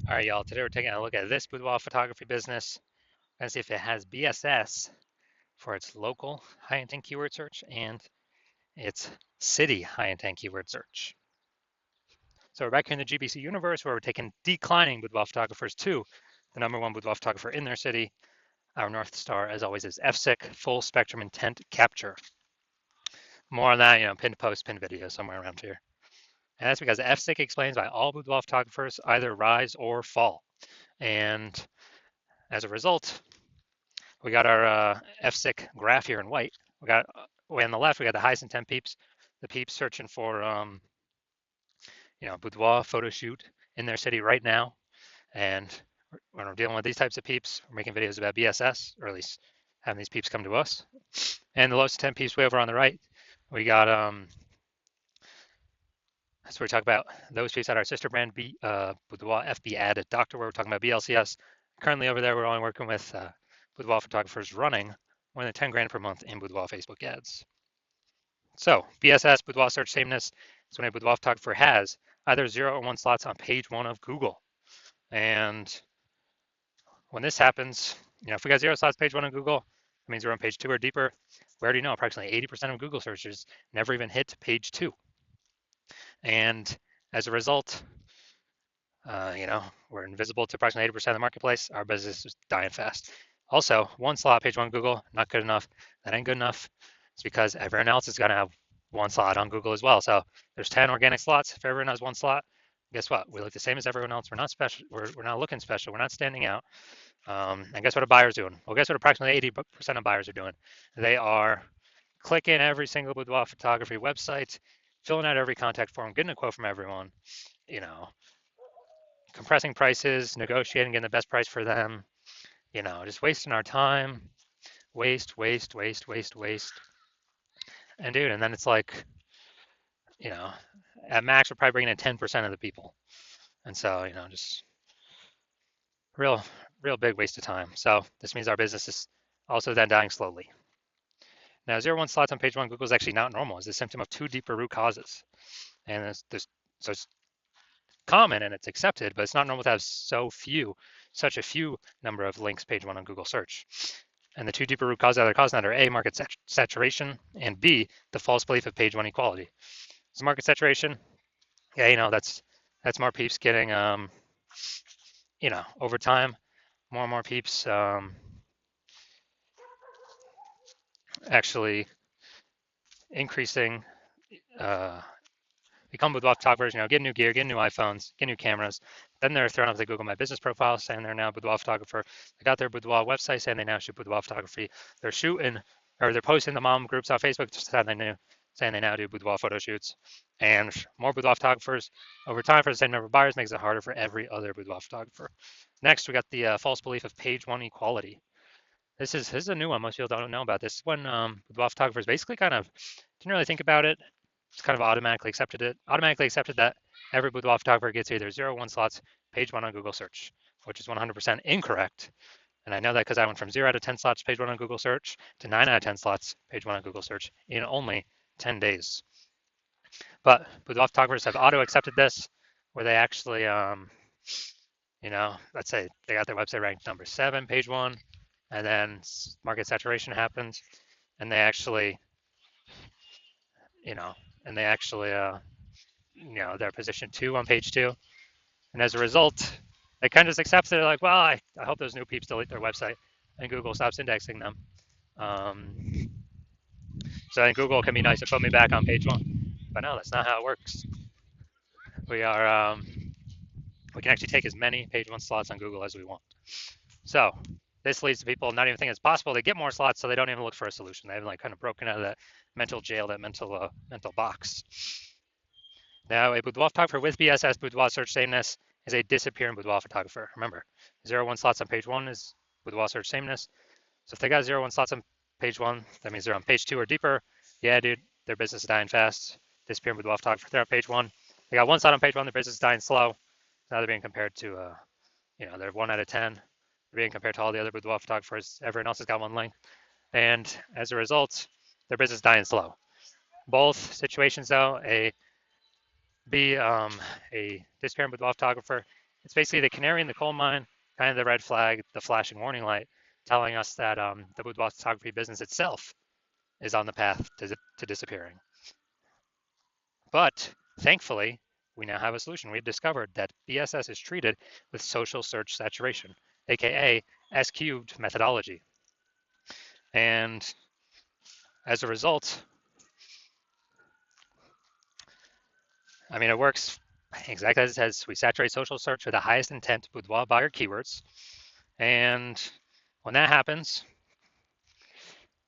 All right, y'all. Today we're taking a look at this boudoir photography business and see if it has BSS for its local high intent keyword search and its city high intent keyword search. So we're back here in the GBC universe where we're taking declining boudoir photographers to the #1 boudoir photographer in their city. Our North Star, as always, is FSIC, full spectrum intent capture. More on that, pinned post, pinned video somewhere around here. And that's because FSIC explains why all boudoir photographers either rise or fall. And as a result, we got our FSIC graph here in white. We got way on the left, we got the highest intent peeps, the peeps searching for, boudoir photo shoot in their city right now. And when we're dealing with these types of peeps, we're making videos about BSS, or at least having these peeps come to us. And the lowest intent peeps way over on the right, we got, so we talk about those peeps at our sister brand, Boudoir FB Ad at Doctor, where we're talking about BLCS. Currently over there, we're only working with boudoir photographers running more than 10 grand per month in boudoir Facebook ads. So BSS, boudoir search sameness, is when a boudoir photographer has either 0 or 1 slots on page 1 of Google. And when this happens, if we got 0 slots page 1 on Google, it means we're on page 2 or deeper. We already know approximately 80% of Google searches never even hit page 2. And as a result, we're invisible to approximately 80% of the marketplace. Our business is dying fast. Also, 1 slot page 1 Google, not good enough. That ain't good enough. It's because everyone else is going to have 1 slot on Google as well. So there's 10 organic slots. If everyone has 1 slot, guess what? We look the same as everyone else. We're not special. We're not looking special. We're not standing out. And guess what a buyer's doing? Well, guess what approximately 80% of buyers are doing? They are clicking every single boudoir photography website, filling out every contact form, getting a quote from everyone, compressing prices, negotiating, getting the best price for them, just wasting our time, waste. And dude, and then it's like, at max, we're probably bringing in 10% of the people. And so, just real big waste of time. So this means our business is also then dying slowly. Now, 0-1 slots on page 1 Google is actually not normal. It's a symptom of 2 deeper root causes. And so it's common and it's accepted, but it's not normal to have such a few number of links page 1 on Google search. And the 2 deeper root causes that are causing that are A, market saturation, and B, the false belief of page 1 equality. So market saturation, yeah, that's more peeps getting, over time, more and more peeps actually increasing, become boudoir photographers, get new gear, get new iPhones, get new cameras. Then they're thrown up the Google My Business profile saying they're now a boudoir photographer. They got their boudoir website saying they now shoot boudoir photography. They're posting the mom groups on Facebook just saying they now do boudoir photo shoots. And more boudoir photographers over time for the same number of buyers makes it harder for every other boudoir photographer. Next, we got the false belief of page 1 equality. This is a new one. Most people don't know about this. When boudoir photographers basically kind of didn't really think about it, just kind of automatically accepted that every boudoir photographer gets either 0 or 1 slots page 1 on Google search, which is 100% incorrect. And I know that because I went from 0 out of 10 slots page 1 on Google search to 9 out of 10 slots page 1 on Google search in only 10 days. But boudoir photographers have auto-accepted this, where they actually, let's say they got their website ranked number 7, page 1, and then market saturation happens, and they actually, they're position 2 on page 2. And as a result, they kind of just accept it. Like, well, I hope those new peeps delete their website and Google stops indexing them. So then Google can be nice and put me back on page 1. But no, that's not how it works. We can actually take as many page 1 slots on Google as we want. So this leads to people not even thinking it's possible. They get more slots, so they don't even look for a solution. They've kind of broken out of that mental jail, that mental box. Now, a boudoir photographer with BSS, boudoir search sameness, is a disappearing boudoir photographer. Remember, 0-1 slots on page 1 is boudoir search sameness. So if they got 0-1 slots on page 1, that means they're on page 2 or deeper. Yeah, dude, their business is dying fast. Disappearing boudoir photographer, they're on page 1. They got 1 slot on page 1, their business is dying slow. Now they're being compared to, they're 1 out of 10. They're being compared to all the other boudoir photographers. Everyone else has got 1 link. And as a result, their business is dying slow. Both situations, though, a disappearing boudoir photographer It's basically the canary in the coal mine, kind of the red flag, the flashing warning light, telling us that the boudoir photography business itself is on the path to disappearing. But thankfully, we now have a solution. We've discovered that BSS is treated with social search saturation, aka S cubed methodology. And as a result, I mean, it works exactly as it says. We saturate social search with the highest intent boudoir buyer keywords. And when that happens,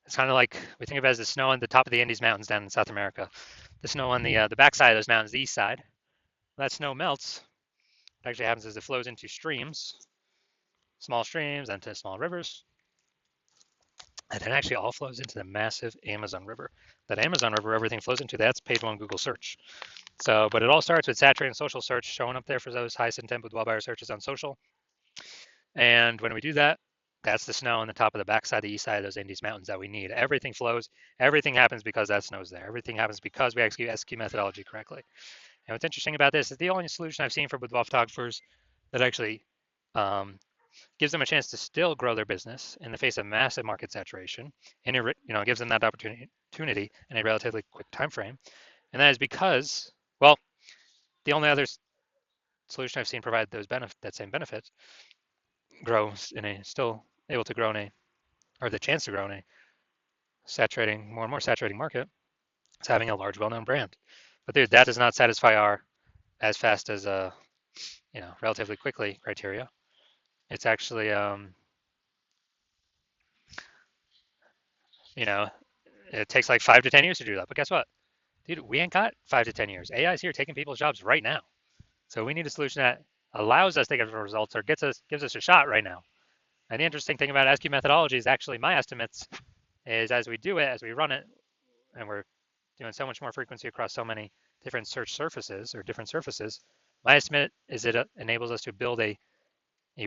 it's kind of like we think of it as the snow on the top of the Andes Mountains down in South America. The snow on the backside of those mountains, the east side. When that snow melts, what actually happens is it flows into streams, small streams, and to small rivers. And it actually all flows into the massive Amazon River. That Amazon River, everything flows into, that's page one Google search. So, but it all starts with saturating social search, showing up there for those highest intent boudoir buyer searches on social. And when we do that, that's the snow on the top of the backside, the east side of those Andes Mountains that we need. Everything flows, everything happens because that snow's there. Everything happens because we execute SQ methodology correctly. And what's interesting about this is the only solution I've seen for boudoir photographers that actually gives them a chance to still grow their business in the face of massive market saturation, and it gives them that opportunity in a relatively quick time frame. And that is because, well, the only other solution I've seen provide that same benefit grows in a still able to grow in a or the chance to grow in a saturating more and more saturating market is having a large well-known brand. But dude, that does not satisfy our as fast as relatively quickly criteria. It's actually you know it takes like 5 to 10 years to do that. But guess what, dude? We ain't got 5 to 10 years. AI is here taking people's jobs right now. So we need a solution that allows us to get results or gives us a shot right now. And the interesting thing about SQ methodology is actually my estimates is as we do it, as we run it, and we're doing so much more frequency across so many different search surfaces or different surfaces, my estimate is it enables us to build a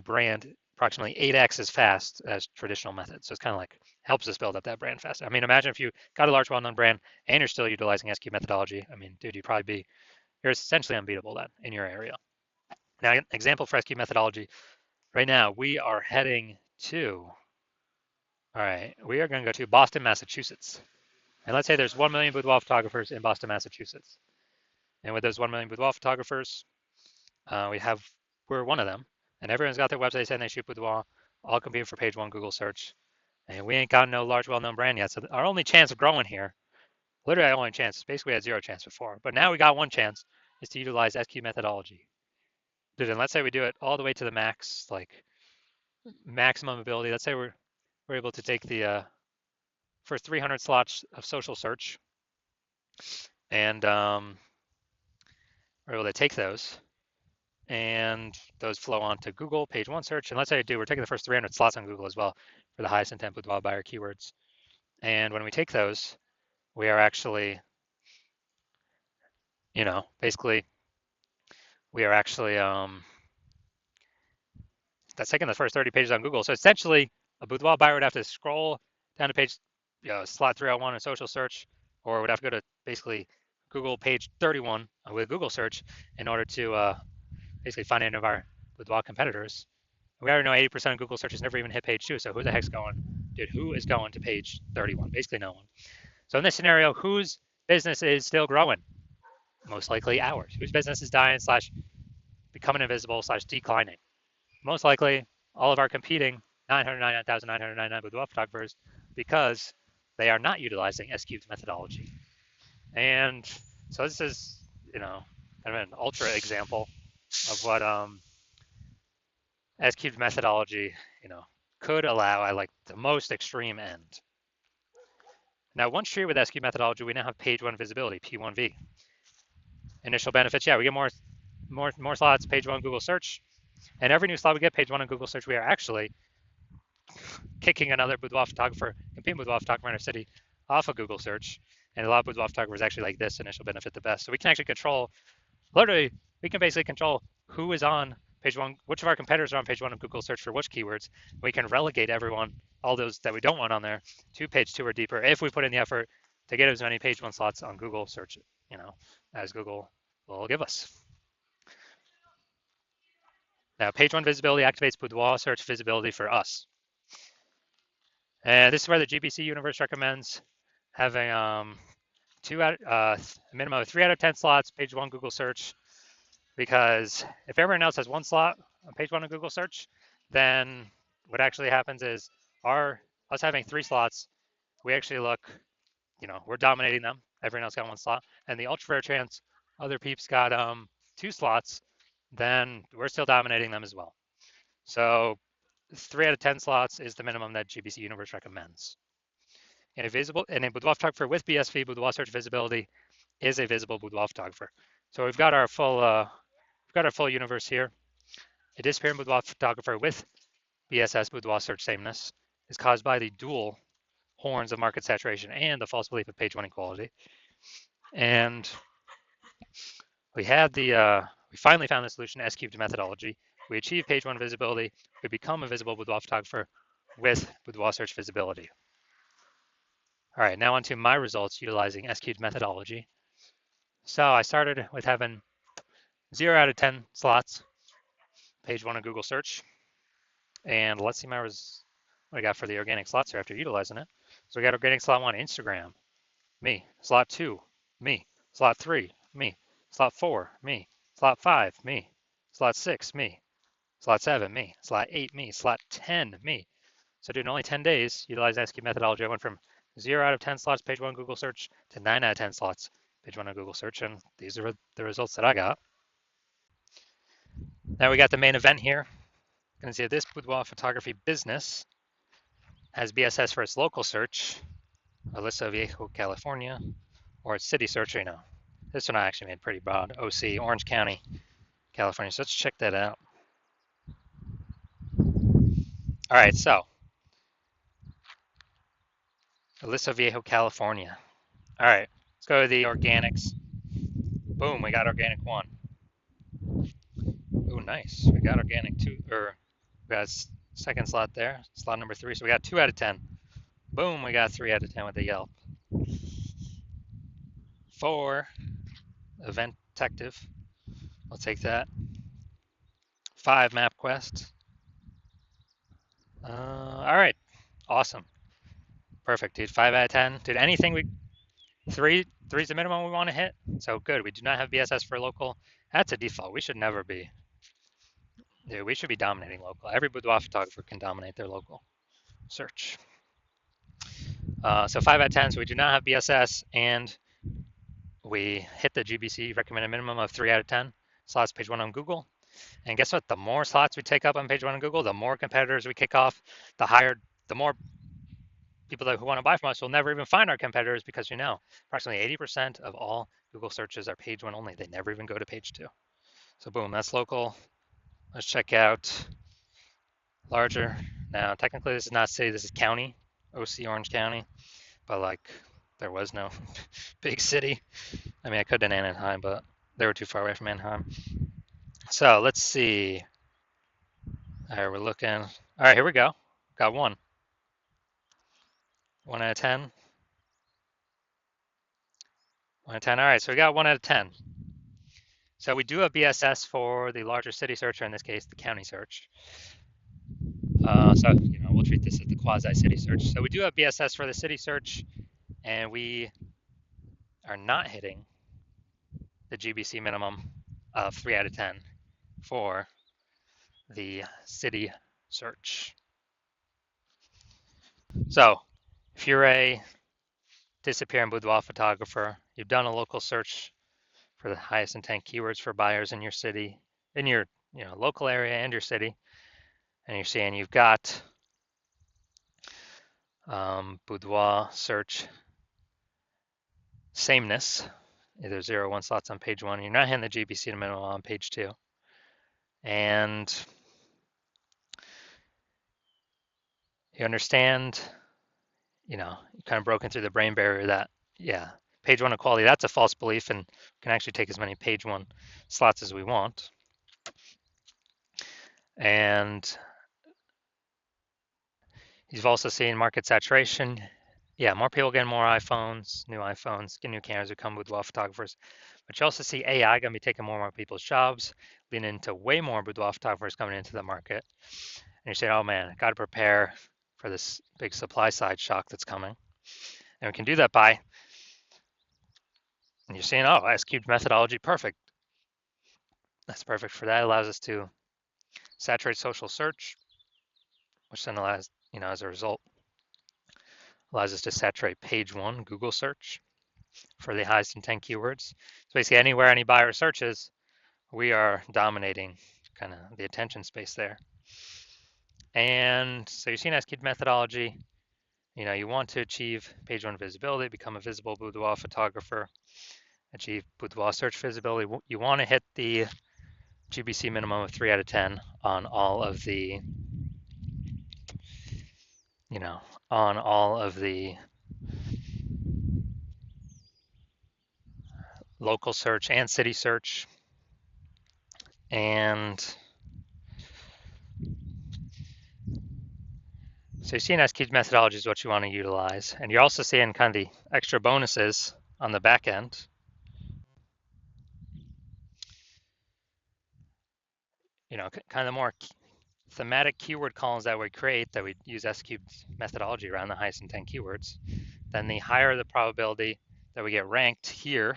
brand approximately 8x as fast as traditional methods. So it's kind of like helps us build up that brand fast. I mean, imagine if you got a large well-known brand and you're still utilizing SQ methodology. I mean, dude, you're essentially unbeatable then in your area. Now, an example for SQ methodology, right now we are heading to, all right, we are going to go to Boston, Massachusetts. And let's say there's 1 million boudoir photographers in Boston, Massachusetts. And with those 1 million boudoir photographers, we're one of them. And everyone's got their website saying they shoot boudoir, all competing for page one Google search. And we ain't got no large, well-known brand yet. So our only chance of growing here, literally our only chance, basically we had zero chance before. But now we got one chance, is to utilize SQ methodology. Dude, and let's say we do it all the way to the max, like maximum ability. Let's say we're able to take the first 300 slots of social search, and we're able to take those, and those flow onto Google page one search. And let's say we're taking the first 300 slots on Google as well for the highest intent boudoir buyer keywords. And when we take those, we are actually, basically, we are actually that's taking the first 30 pages on Google. So essentially, a boudoir buyer would have to scroll down to page, slot 301 in social search, or would have to go to basically Google page 31 with Google search in order to basically find any of our boudoir competitors. We already know 80% of Google searches never even hit page 2. So who the heck's going? Dude, who is going to page 31? Basically no one. So in this scenario, whose business is still growing? Most likely ours. Whose business is dying / becoming invisible / declining? Most likely all of our competing 999,999 boudoir photographers because they are not utilizing S-cubed methodology. And so this is, kind of an ultra example of what S-cubed methodology, could allow at like the most extreme end. Now, once treated with S-cubed methodology, we now have page one visibility, P1V. Initial benefits, yeah, we get more slots, page one Google search. And every new slot we get, page one on Google search, we are actually kicking another boudoir photographer, competing boudoir photographer in our city off of Google search. And a lot of boudoir photographers actually like this initial benefit the best. So we can actually we can basically control who is on page one, which of our competitors are on page one of Google search for which keywords. We can relegate all those that we don't want on there, to page two or deeper if we put in the effort to get as many page one slots on Google search, as Google will give us. Now, page one visibility activates Boudoir search visibility for us. And this is where the GBC universe recommends having a minimum of 3 out of 10 slots, page one Google search, because if everyone else has one slot on page one of Google search, then what actually happens is us having 3 slots, we actually look, we're dominating them. Everyone else got 1 slot, and the ultra rare chance other peeps got 2 slots, then we're still dominating them as well. So 3 out of 10 slots is the minimum that GBC Universe recommends. And a Boudoir photographer with BSV Boudoir search visibility is a visible Boudoir photographer. So we've got our full universe here. A disappearing Boudoir photographer with BSS Boudoir search sameness is caused by the dual horns of market saturation and the false belief of page one equality. And we finally found the solution to S-cubed methodology. We achieve page one visibility. We become a visible Boudoir photographer with Boudoir search visibility. All right, now onto my results utilizing S-cubed methodology. So I started with having 0 out of 10 slots, page one of Google search. And let's see what I got for the organic slots here after utilizing it. So we got organic slot 1, Instagram, me. Slot 2, me. Slot 3, me. Slot 4, me. Slot 5, me. Slot 6, me. Slot 7, me. Slot 8, me. Slot 10, me. So during only 10 days, utilizing SQ methodology, I went from 0 out of 10 slots page one Google search to 9 out of 10 slots page one on Google search, and these are the results that I got. Now we got the main event here. You can see this boudoir photography business has BSS for its local search, Aliso Viejo, California, or its city search, This one I actually made pretty broad, OC, Orange County, California. So let's check that out. All right, so Aliso Viejo, California. All right, let's go to the organics. Boom, we got organic 1. Ooh, nice. We got organic 2, or we got second slot there, slot number 3. So we got 2 out of 10. Boom, we got 3 out of 10 with the Yelp. 4, Event Detective. I'll take that. 5, MapQuest. All right, awesome. Perfect, dude. 5 out of 10. Dude, three's the minimum we want to hit. So good. We do not have BSS for local. That's a default. We should never be. Dude, we should be dominating local. Every boudoir photographer can dominate their local search. So 5 out of 10. So we do not have BSS, and we hit the GBC recommended minimum of 3 out of 10 slots page 1 on Google. And guess what? The more slots we take up on page 1 on Google, the more competitors we kick off, the more people who want to buy from us will never even find our competitors, because approximately 80% of all Google searches are page 1 only. They never even go to page 2. So boom, that's local. Let's check out larger. Now, technically this is not city, this is county, OC Orange County, but there was no big city. I mean, I could have done Anaheim, but they were too far away from Anaheim. So let's see. All right, we're looking. All right, here we go. Got 1. 1 out of 10. 1 out of 10. All right, so we got 1 out of 10. So we do have BSS for the larger city search, or in this case, the county search. So we'll treat this as the quasi-city search. So we do have BSS for the city search, and we are not hitting the GBC minimum of 3 out of 10 for the city search. So if you're a disappearing boudoir photographer, you've done a local search for the highest intent keywords for buyers in your city, in your local area and your city, and you're seeing you've got boudoir search sameness, either 0 or 1 slots on page 1. You're not hitting the GBC minimum on page 2, and you understand, you kind of broken through the brain barrier that page 1 equality, that's a false belief, and we can actually take as many page 1 slots as we want. And you've also seen market saturation. Yeah, more people getting more iPhones, new iPhones, get new cameras, become boudoir photographers. But you also see AI going to be taking more and more people's jobs, leading into way more boudoir photographers coming into the market. And you're saying, oh man, I got to prepare for this big supply side shock that's coming. And we can do that by, and you're saying, oh, S-cubed methodology, perfect. That's perfect for that. It allows us to saturate social search, which then allows, as a result, allows us to saturate page one Google search for the highest intent keywords. So basically anywhere any buyer searches, we are dominating kind of the attention space there. And so you're seeing S-cubed methodology. You want to achieve page one visibility, become a visible boudoir photographer, achieve boudoir search visibility. You want to hit the GBC minimum of 3 out of 10 on all of the, on all of the local search and city search. And so you're seeing S-cubed methodology is what you want to utilize. And you're also seeing kind of the extra bonuses on the back end. Kind of more thematic keyword columns that we create that we use S-cubed methodology around the highest intent keywords, then the higher the probability that we get ranked here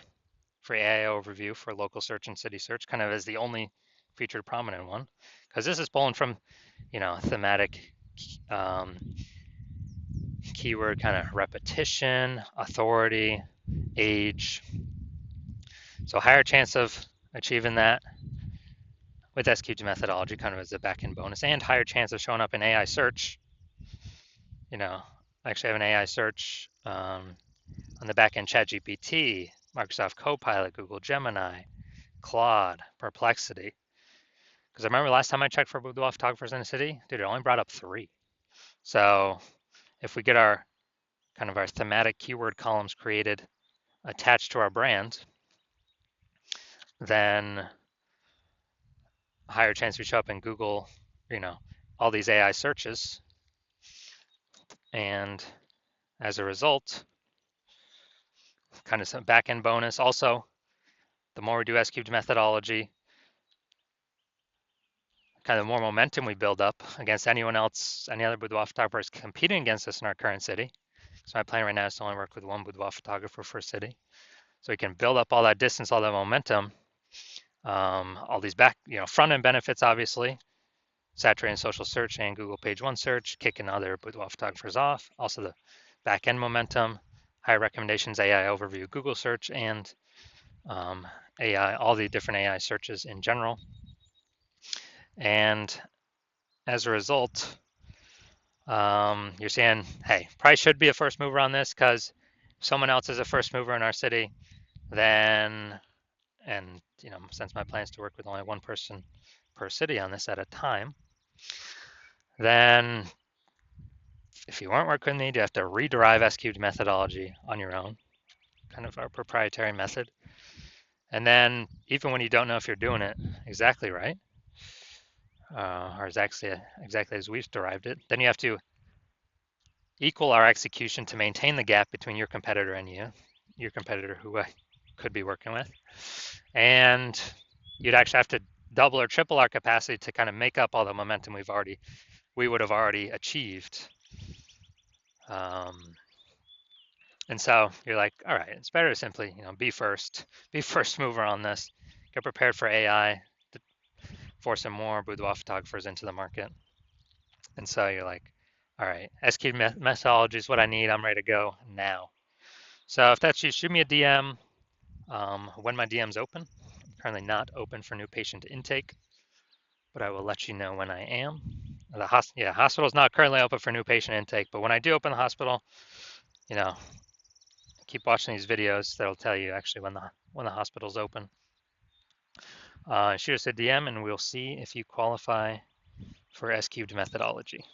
for AI overview for local search and city search, kind of as the only featured prominent one, because this is pulling from, thematic keyword kind of repetition, authority, age. So higher chance of achieving that with S-cubed methodology kind of as a back-end bonus, and higher chance of showing up in AI search. I actually have an AI search on the back-end ChatGPT, Microsoft Copilot, Google Gemini, Claude, Perplexity. Because I remember last time I checked for boudoir photographers in the city, dude, it only brought up 3. So if we get our kind of our thematic keyword columns created attached to our brand, then a higher chance we show up in Google, all these AI searches. And as a result, kind of some back-end bonus. Also, the more we do S-cubed methodology, kind of more momentum we build up against anyone else, any other boudoir photographers competing against us in our current city. So my plan right now is to only work with one boudoir photographer for a city. So we can build up all that distance, all that momentum, all these front end benefits, obviously, saturating social search and Google page one search, kicking other boudoir photographers off. Also the back end momentum, high recommendations, AI overview, Google search, and AI, all the different AI searches in general. And as a result, you're saying, hey, probably should be a first mover on this because if someone else is a first mover in our city, then, and since my plan is to work with only one person per city on this at a time, then if you weren't working with me, you have to rederive S-cubed methodology on your own, kind of our proprietary method. And then even when you don't know if you're doing it exactly right, or exactly as we've derived it, then you have to equal our execution to maintain the gap between your competitor and your competitor who I could be working with. And you'd actually have to double or triple our capacity to kind of make up all the momentum we would have already achieved. And so you're like, all right, it's better to simply, be first mover on this, get prepared for AI, to force some more boudoir photographers into the market. And so you're like, all right, S-cubed methodology is what I need. I'm ready to go now. So if that's you, shoot me a DM when my DM's open. I'm currently not open for new patient intake, but I will let you know when I am. The hospital's not currently open for new patient intake, but when I do open the hospital, keep watching these videos. That'll tell you actually when the hospital's open. Shoot us a DM and we'll see if you qualify for S-cubed methodology.